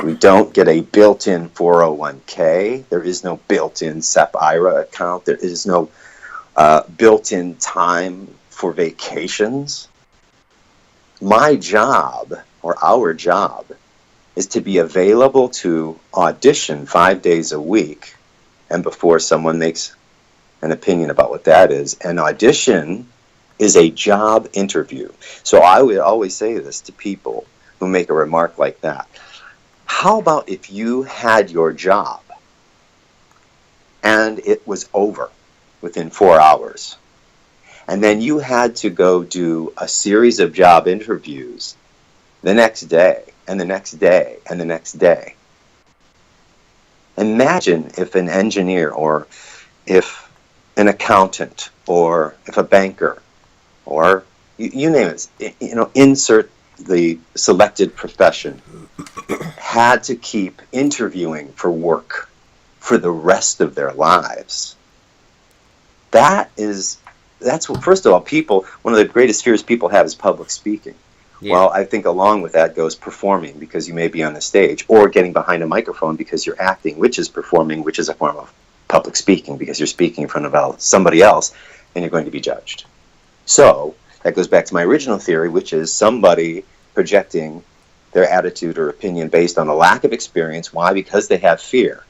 We don't get a built-in 401k. There is no built-in SEP-IRA account. There is no built-in time for vacations. My job, or our job, is to be available to audition 5 days a week. And before someone makes an opinion about what that is, an audition is a job interview. So I would always say this to people who make a remark like that. How about if you had your job and it was over within 4 hours, and then you had to go do a series of job interviews the next day, and the next day, and the next day? Imagine if an engineer, or if an accountant, or if a banker, or you name it, you know, insert the selected profession, had to keep interviewing for work for the rest of their lives. That's what, first of all, people, one of the greatest fears people have is public speaking. Yeah. Well, I think along with that goes performing, because you may be on the stage, or getting behind a microphone because you're acting, which is performing, which is a form of public speaking, because you're speaking in front of somebody else and you're going to be judged. So that goes back to my original theory, which is somebody projecting their attitude or opinion based on a lack of experience. Why? Because they have fear.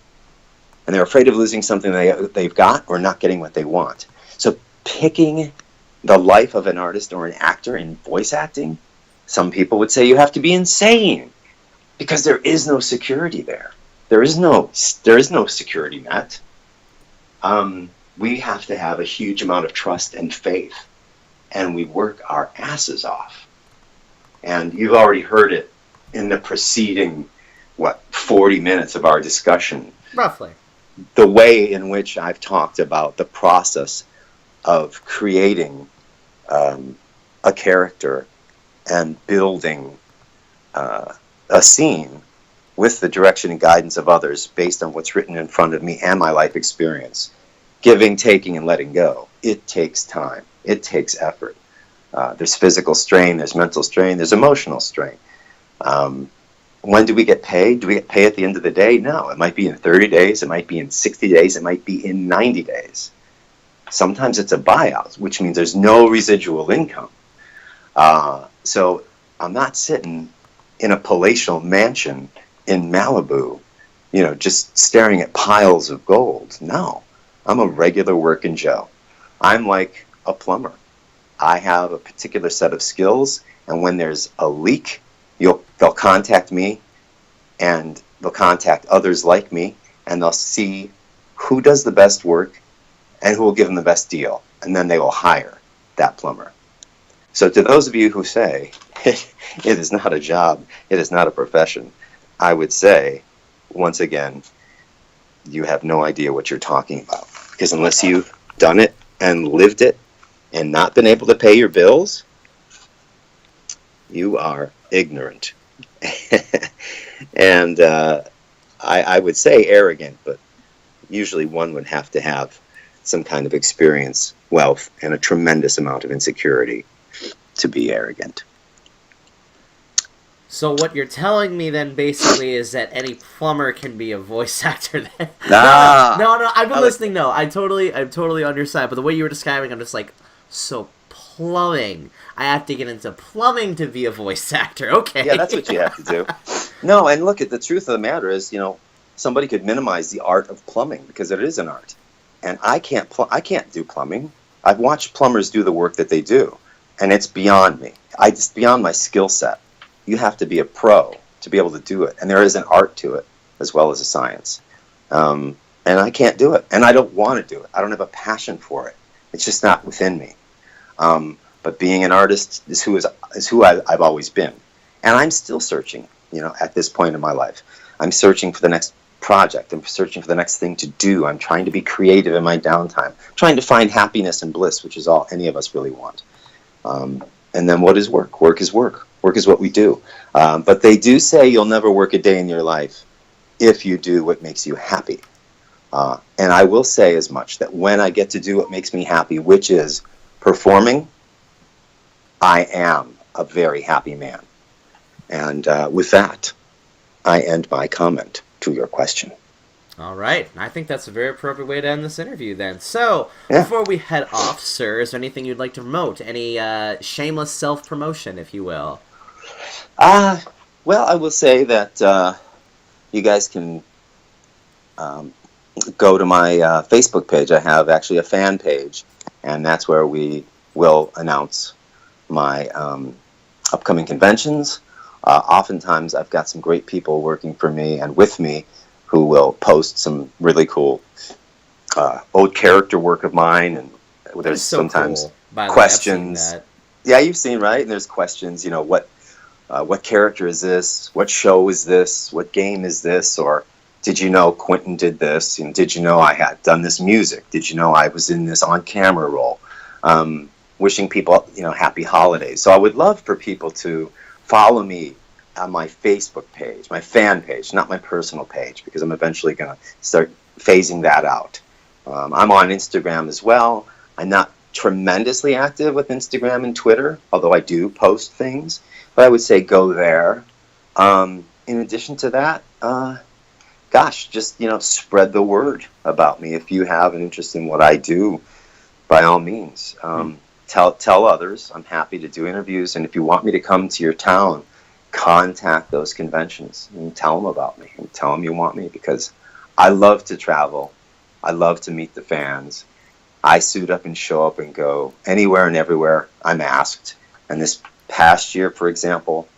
And they're afraid of losing something they've got, or not getting what they want. So picking the life of an artist or an actor in voice acting, some people would say you have to be insane, because there is no security there. There is no security net. We have to have a huge amount of trust and faith, and we work our asses off. And you've already heard it in the preceding, 40 minutes of our discussion. Roughly. The way in which I've talked about the process of creating a character and building a scene with the direction and guidance of others based on what's written in front of me and my life experience. Giving, taking, and letting go. It takes time. It takes effort. There's physical strain, there's mental strain, there's emotional strain. When do we get paid? Do we get paid at the end of the day? No. It might be in 30 days, it might be in 60 days, it might be in 90 days. Sometimes it's a buyout, which means there's no residual income. So I'm not sitting in a palatial mansion in Malibu, just staring at piles of gold. No, I'm a regular working Joe. I'm like a plumber. I have a particular set of skills, and when there's a leak, they'll contact me, and they'll contact others like me, and they'll see who does the best work and who will give them the best deal, and then they will hire that plumber. So to those of you who say, it is not a job, it is not a profession, I would say, once again, you have no idea what you're talking about. Because unless you've done it and lived it and not been able to pay your bills, You are ignorant. And I would say arrogant, but usually one would have to have some kind of experience, wealth, and a tremendous amount of insecurity to be arrogant. So what you're telling me then basically is that any plumber can be a voice actor then? Ah, no, I've been listening, no. I'm totally on your side, but the way you were describing, I'm just like, so plumbing. I have to get into plumbing to be a voice actor. Okay. Yeah, that's what you have to do. No, and look, at the truth of the matter is, somebody could minimize the art of plumbing because it is an art. And I can't do plumbing. I've watched plumbers do the work that they do, and it's beyond me. It's beyond my skill set. You have to be a pro to be able to do it, and there is an art to it as well as a science. And I can't do it, and I don't want to do it. I don't have a passion for it. It's just not within me. But being an artist is who I've always been, and I'm still searching. At this point in my life, I'm searching for the next project. I'm searching for the next thing to do. I'm trying to be creative in my downtime, trying to find happiness and bliss, which is all any of us really want. And then what is work? Work is work. Work is what we do. But they do say you'll never work a day in your life if you do what makes you happy. And I will say as much, that when I get to do what makes me happy, which is performing, I am a very happy man. And with that, I end my comment to your question. All right. I think that's a very appropriate way to end this interview then. So, before we head off, sir, is there anything you'd like to promote? Any shameless self-promotion, if you will? Well, I will say that you guys can go to my Facebook page. I have actually a fan page, and that's where we will announce my upcoming conventions. Oftentimes, I've got some great people working for me and with me who will post some really cool old character work of mine, and there's so sometimes cool. By the questions. way, I've seen that. Yeah, you've seen, right? And there's questions. What character is this? What show is this? What game is this? Or did you know Quinton did this? Did you know I had done this music? Did you know I was in this on-camera role? Wishing people, happy holidays. So I would love for people to follow me on my Facebook page, my fan page, not my personal page, because I'm eventually going to start phasing that out. I'm on Instagram as well. I'm not tremendously active with Instagram and Twitter, although I do post things. But I would say go there. In addition to that, just spread the word about me. If you have an interest in what I do, by all means, tell others. I'm happy to do interviews, and if you want me to come to your town, contact those conventions and tell them about me and tell them you want me, because I love to travel. I love to meet the fans. I suit up and show up and go anywhere and everywhere I'm asked. And this past year, for example,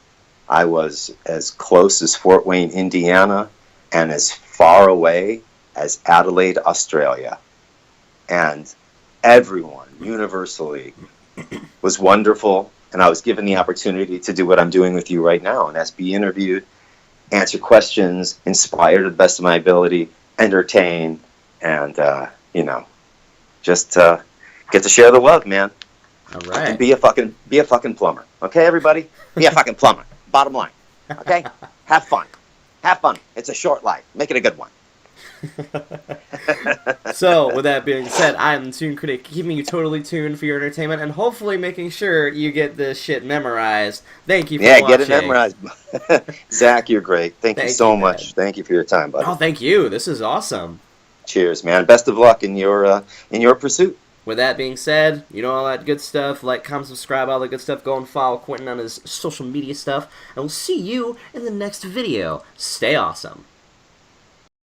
I was as close as Fort Wayne, Indiana, and as far away as Adelaide, Australia. And everyone universally was wonderful, and I was given the opportunity to do what I'm doing with you right now, and that's be interviewed, answer questions, inspire to the best of my ability, entertain, and just get to share the love, man. All right. And be a fucking plumber. Okay, everybody? Be a fucking plumber. Bottom line. Okay? Have fun. It's a short life. Make it a good one. So, with that being said, I'm the Toon Critic, keeping you totally tuned for your entertainment, and hopefully making sure you get this shit memorized. Thank you for watching. Yeah, get it memorized. Zach, you're great. Thank you so much. Thank you for your time, buddy. Oh, thank you. This is awesome. Cheers, man. Best of luck in your pursuit. With that being said, all that good stuff. Like, comment, subscribe, all that good stuff. Go and follow Quinton on his social media stuff. And we'll see you in the next video. Stay awesome.